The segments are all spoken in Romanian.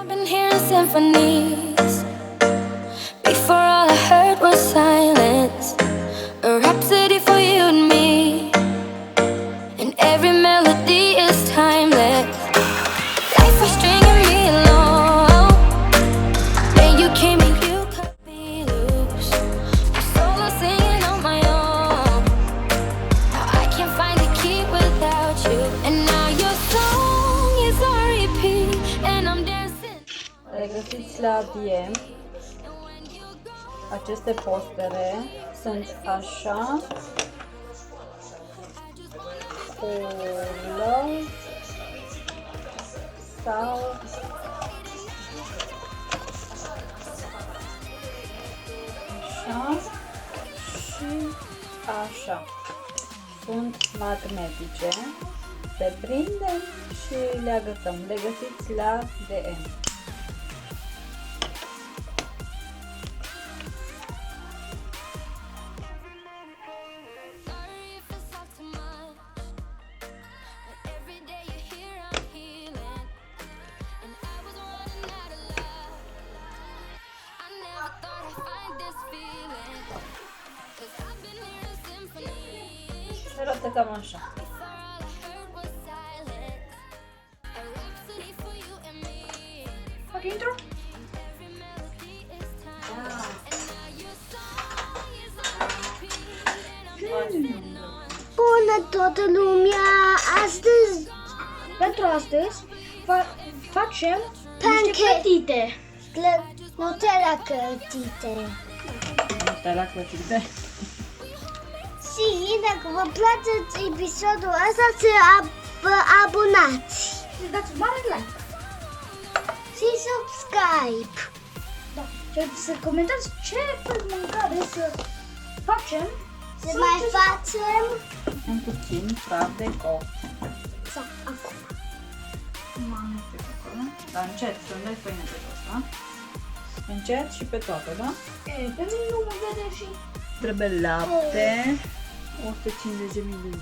I've been hearing symphonies. Before all I heard was silence. A rhapsody for you and me. And every melody is timeless. Life was stringing me along. Then you came and you cut me loose. I'm solo singing on my own. Now I can't find a key without you. And now your song is on repeat. And I'm dancing. Regăsiți la DM. Aceste postere sunt așa, cu love sau așa și așa. Sunt magnetice, se prindem și le agățăm. Le găsiți la DM. Arată cam așa. Fac intro? Bună toată lumea! Astăzi Pentru astăzi facem niște Pancake. clătite. Nutella clătite. Nutella clătite. Și dacă vă place episodul ăsta, vă abonați Și dați mare like. și subscribe. Da. Și să comentați ce fel de mâncare să facem. Să mai facem Un puțin praf de copt. sau acum. Mamă, ce acolo. Dar încet, să nu dai pâine pe tot, da? Încet și pe toate, da? Pe mine nu mă vede și... Trebuie lapte, 150 de ml.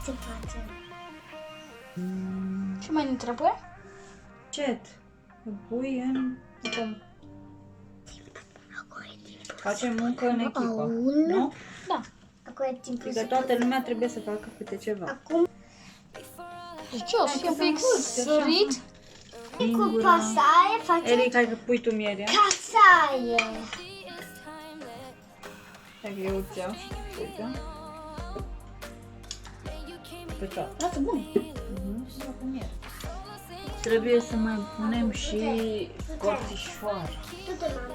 Ce facem? Ce mai ne trebuie? Încet. Îl pui în... Facem muncă în echipă, nu? Da. Acum e timpul Adică toată lumea trebuie să facă câte ceva. Acum Deci o să fie un pic sărit. cu pasaie facem Eric, hai că pui tu mierea. casaie. Hai că eu îți iau și tu pui, da? Pe toate. Arată bun. Trebuie să mai punem și corțișoară. Du-te, mami.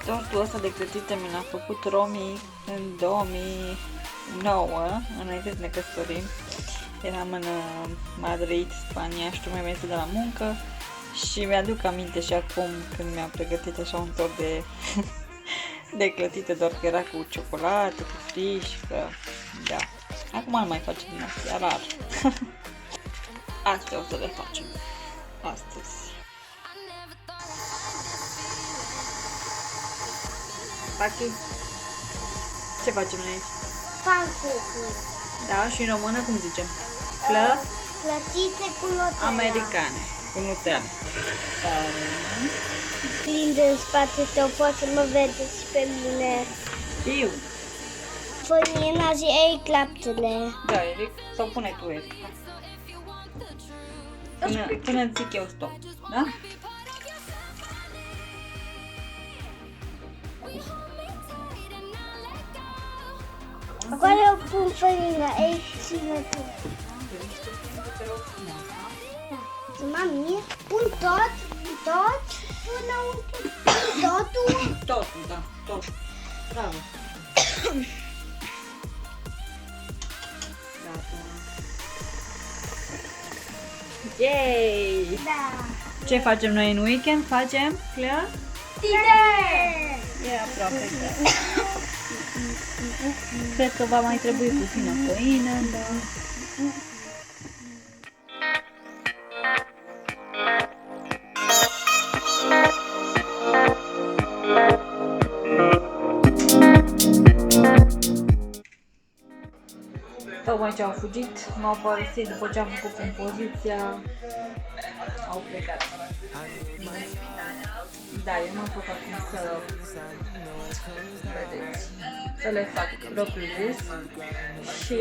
Tortul ăsta de clătite mi l-a făcut Romi în 2009, înainte să ne căsătorim. Eram în Madrid, Spania și tu mi-ai venit de la muncă și mi-aduc aminte și acum când mi-am pregătit așa un tort de, de clătite, doar că era cu ciocolată, cu frișcă, da. Acum nu mai facem asta, rar. Astea o să le facem astăzi. Pachi, ce facem noi aici? Pancake. Da, și în română cum zicem? Clătite cu Nutella. Americane, cu Nutella. Plin de spate tău, poate să mă vedeți pe mine. Știu. Fănina și ei claptele. Da, Eric, sau pune tu, Eric. Până îți zic eu stop, da? Acolo eu pun fănina, ei ține tu. Mami, pun tot până totul. Totul, da, totul. Bravo. Gata. Yay! Da. Ce facem noi în weekend? Facem, Clea? Tine! E aproape gata. Cred că va mai trebui puțină făină, dar... Tocmai ce au fugit, m-au părăsit după ce am făcut compoziția, au plecat. Da, eu m-am făcut acum să vedeți, să le fac propriu-zis și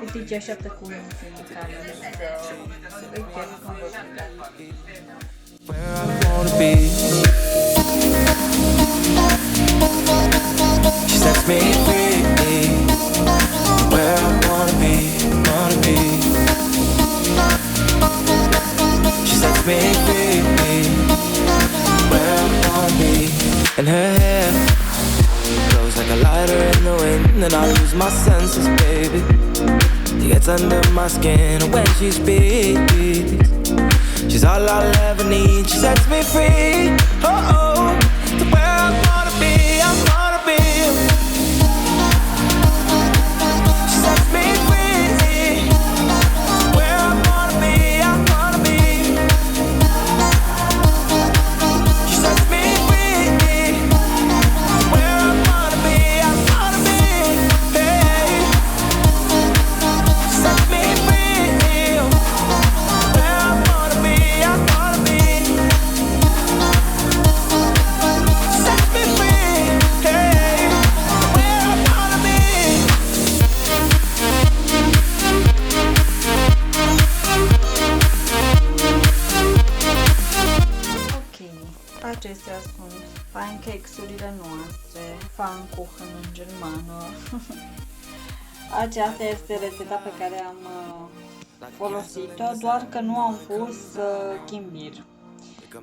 piticii așteaptă cu un film care să îi pierd când vor pleca. Where I wanna be. She sets me free. Where I wanna be, wanna be. She sets me free. Where I wanna be. And her hair glows like a lighter in the wind, and I lose my senses, baby. It gets under my skin when she speaks. She's all I'll ever need. She sets me free. Oh, oh, to where I wanna be. I wanna be. She sets me free. Where I wanna be. I wanna be. She sets me free. Where I wanna be. I wanna be. Hey. She sets me free. Where I wanna be. I wanna be. Set me free, hey, where I wanna be. Ok, acestea sunt pancakes-urile noastre, Pfannkuchen în germană. Aceasta este rețeta pe care am folosit-o, doar că nu am pus chimbir.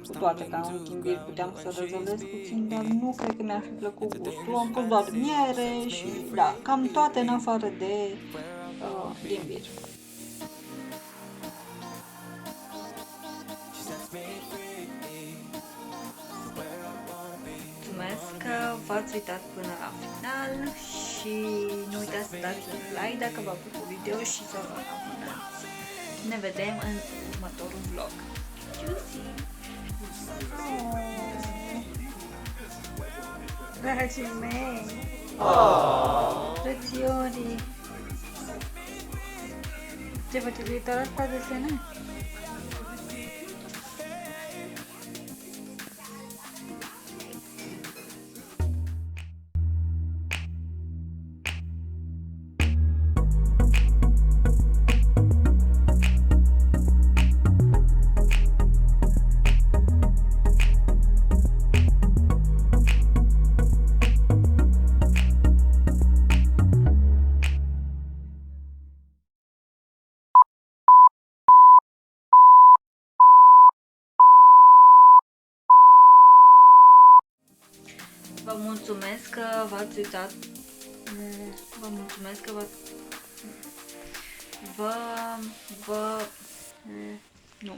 Cu toate că am un chimbir puteam să răzălesc puțin, dar nu cred că mi-ar fi plăcut gustul. Am pus doar miere și da, cam toate în afară de chimbir. Mulțumesc că v-ați uitat până la final și nu uitați să dați un like dacă v-a plăcut video și să vă abonați. Ne vedem în următorul vlog. Dragii mei, frățiorii, ce faceți viitoare asta desene? Vă mulțumesc că v-ați uitat. Vă mulțumesc că nu.